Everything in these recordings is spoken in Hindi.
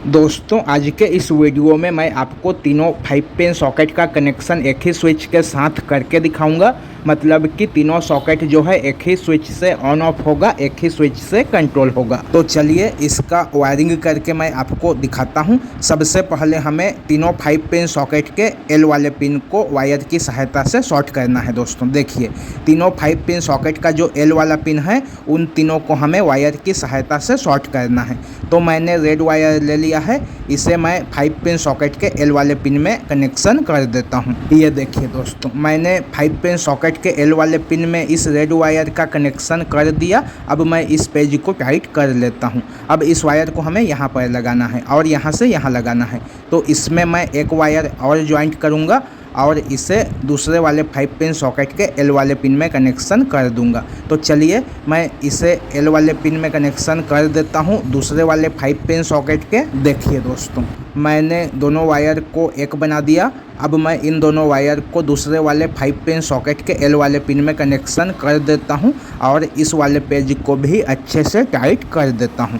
दोस्तों आज के इस वीडियो में मैं आपको तीनों 5 पिन सॉकेट का कनेक्शन एक ही स्विच के साथ करके दिखाऊंगा। मतलब कि तीनों सॉकेट जो है एक ही स्विच से ऑन ऑफ होगा, एक ही स्विच से कंट्रोल होगा। तो चलिए इसका वायरिंग करके मैं आपको दिखाता हूं। सबसे पहले हमें तीनों 5 पिन सॉकेट के एल वाले पिन को वायर की सहायता से शॉर्ट करना है। दोस्तों देखिए, तीनों 5 पिन सॉकेट का जो एल वाला पिन है उन तीनों को हमें वायर की सहायता से शॉर्ट करना है। तो मैंने रेड वायर ले लिया है, इसे मैं 5 पिन सॉकेट के एल वाले पिन में कनेक्शन कर देता हूं। ये देखिए दोस्तों, मैंने 5 पिन सॉकेट के एल वाले पिन में इस रेड वायर का कनेक्शन कर दिया। अब मैं इस पेज को टाइट कर लेता हूं। अब इस वायर को हमें यहाँ पर लगाना है और यहाँ से यहाँ लगाना है। तो इसमें मैं एक वायर और ज्वाइंट करूँगा और इसे दूसरे वाले 5 पिन सॉकेट के एल वाले पिन में कनेक्शन कर दूंगा। तो चलिए मैं इसे एल वाले पिन में कनेक्शन कर देता हूं दूसरे वाले 5 पिन सॉकेट के। देखिए दोस्तों, मैंने दोनों वायर को एक बना दिया। अब मैं इन दोनों वायर को दूसरे वाले 5 पिन सॉकेट के एल वाले पिन में कनेक्शन कर देता हूं और इस वाले पेज को भी अच्छे से टाइट कर देता हूं।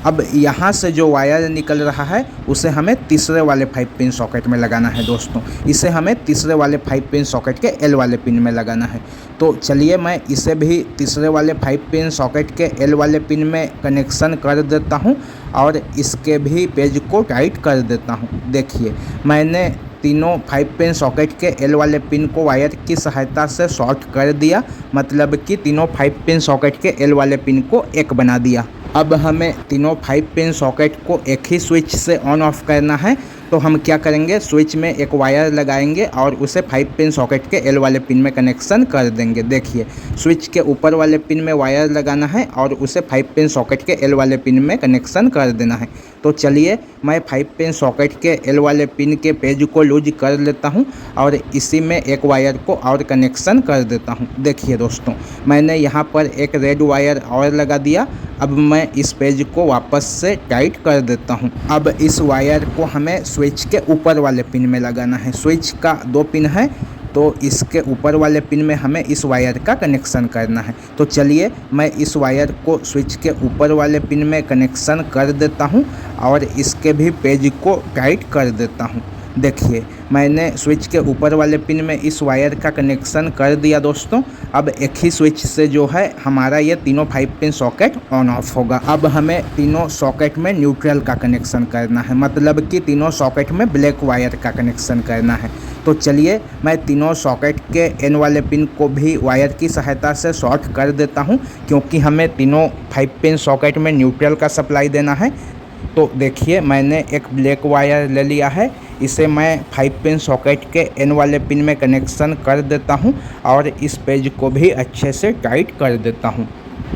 अब यहाँ से जो वायर निकल रहा है उसे हमें तीसरे वाले 5 पिन सॉकेट में लगाना है। दोस्तों इसे हमें तीसरे वाले 5 पिन सॉकेट के एल वाले पिन में लगाना है। तो चलिए मैं इसे भी तीसरे वाले 5 पिन सॉकेट के एल वाले पिन में कनेक्शन कर देता हूँ और इसके भी पेज को टाइट कर देता हूँ। देखिए, मैंने तीनों 5 पिन सॉकेट के एल वाले पिन को वायर की सहायता से शॉर्ट कर दिया। मतलब कि तीनों 5 पिन सॉकेट के एल वाले पिन को एक बना दिया। अब हमें तीनों 5 पिन सॉकेट को एक ही स्विच से ऑन ऑफ करना है। तो हम क्या करेंगे, स्विच में एक वायर लगाएंगे और उसे 5 पिन सॉकेट के एल वाले पिन में कनेक्शन कर देंगे। देखिए, स्विच के ऊपर वाले पिन में वायर लगाना है और उसे 5 पिन सॉकेट के एल वाले पिन में कनेक्शन कर देना है। तो चलिए मैं 5 पिन सॉकेट के एल वाले पिन के पेज को लूज कर लेता हूं और इसी में एक वायर को और कनेक्शन कर देता हूं। देखिए दोस्तों, मैंने यहां पर एक रेड वायर और लगा दिया। अब मैं इस पेज को वापस से टाइट कर देता हूं। अब इस वायर को हमें स्विच के ऊपर वाले पिन में लगाना है। स्विच का 2 पिन है, तो इसके ऊपर वाले पिन में हमें इस वायर का कनेक्शन करना है। तो चलिए मैं इस वायर को स्विच के ऊपर वाले पिन में कनेक्शन कर देता हूं और इसके भी पेज को टाइट कर देता हूं। देखिए, मैंने स्विच के ऊपर वाले पिन में इस वायर का कनेक्शन कर दिया। दोस्तों अब एक ही स्विच से जो है हमारा ये तीनों 5 पिन सॉकेट ऑन ऑफ होगा। अब हमें तीनों सॉकेट में न्यूट्रल का कनेक्शन करना है। मतलब कि तीनों सॉकेट में ब्लैक वायर का कनेक्शन करना है। तो चलिए मैं तीनों सॉकेट के एन वाले पिन को भी वायर की सहायता से शॉर्ट कर देता हूँ, क्योंकि हमें तीनों 5 पिन सॉकेट में न्यूट्रल का सप्लाई देना है। तो देखिए, मैंने एक ब्लैक वायर ले लिया है, इसे मैं 5 पिन सॉकेट के एन वाले पिन में कनेक्शन कर देता हूं और इस पेज को भी अच्छे से टाइट कर देता हूं।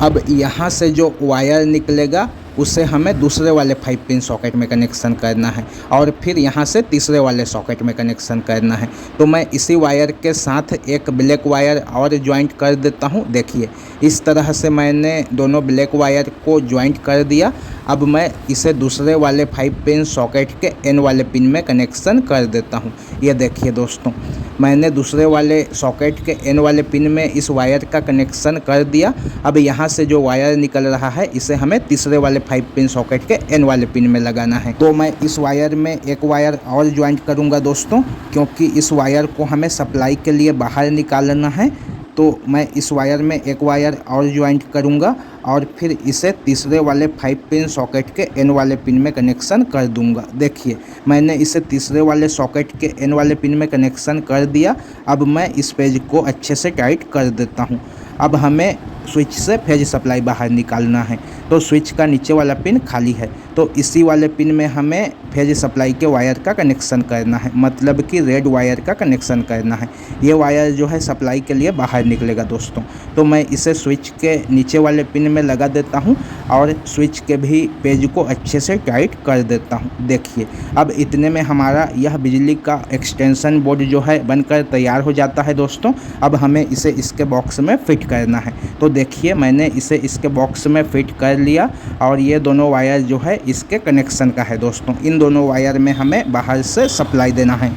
अब यहाँ से जो वायर निकलेगा उसे हमें दूसरे वाले 5 पिन सॉकेट में कनेक्शन करना है और फिर यहाँ से तीसरे वाले सॉकेट में कनेक्शन करना है। तो मैं इसी वायर के साथ एक ब्लैक वायर और ज्वाइंट कर देता हूँ। देखिए, इस तरह से मैंने दोनों ब्लैक वायर को ज्वाइंट कर दिया। अब मैं इसे दूसरे वाले 5 पिन सॉकेट के एन वाले पिन में कनेक्शन कर देता हूँ। ये देखिए दोस्तों, मैंने दूसरे वाले सॉकेट के एन वाले पिन में इस वायर का कनेक्शन कर दिया। अब यहाँ से जो वायर निकल रहा है इसे हमें तीसरे वाले 5 पिन सॉकेट के एन वाले पिन में लगाना है। तो मैं इस वायर में एक वायर और ज्वाइंट करूँगा दोस्तों, क्योंकि इस वायर को हमें सप्लाई के लिए बाहर निकालना है। तो मैं इस वायर में एक वायर और ज्वाइंट करूँगा और फिर इसे तीसरे वाले 5 पिन सॉकेट के एन वाले पिन में कनेक्शन कर दूंगा। देखिए, मैंने इसे तीसरे वाले सॉकेट के एन वाले पिन में कनेक्शन कर दिया। अब मैं इस पेज को अच्छे से टाइट कर देता हूँ। अब हमें स्विच से फेज सप्लाई बाहर निकालना है। तो स्विच का नीचे वाला पिन खाली है, तो इसी वाले पिन में हमें फेज सप्लाई के वायर का कनेक्शन करना है। मतलब कि रेड वायर का कनेक्शन करना है। ये वायर जो है सप्लाई के लिए बाहर निकलेगा दोस्तों। तो मैं इसे स्विच के नीचे वाले पिन में लगा देता हूँ और स्विच के भी पेज को अच्छे से टाइट कर देता हूँ। देखिए, अब इतने में हमारा यह बिजली का एक्सटेंशन बोर्ड जो है बनकर तैयार हो जाता है दोस्तों। अब हमें इसे इसके बॉक्स में फिट करना है। तो देखिए, मैंने इसे इसके बॉक्स में फिट कर लिया और ये दोनों वायर जो है इसके कनेक्शन का है दोस्तों। इन दोनों वायर में हमें बाहर से सप्लाई देना है।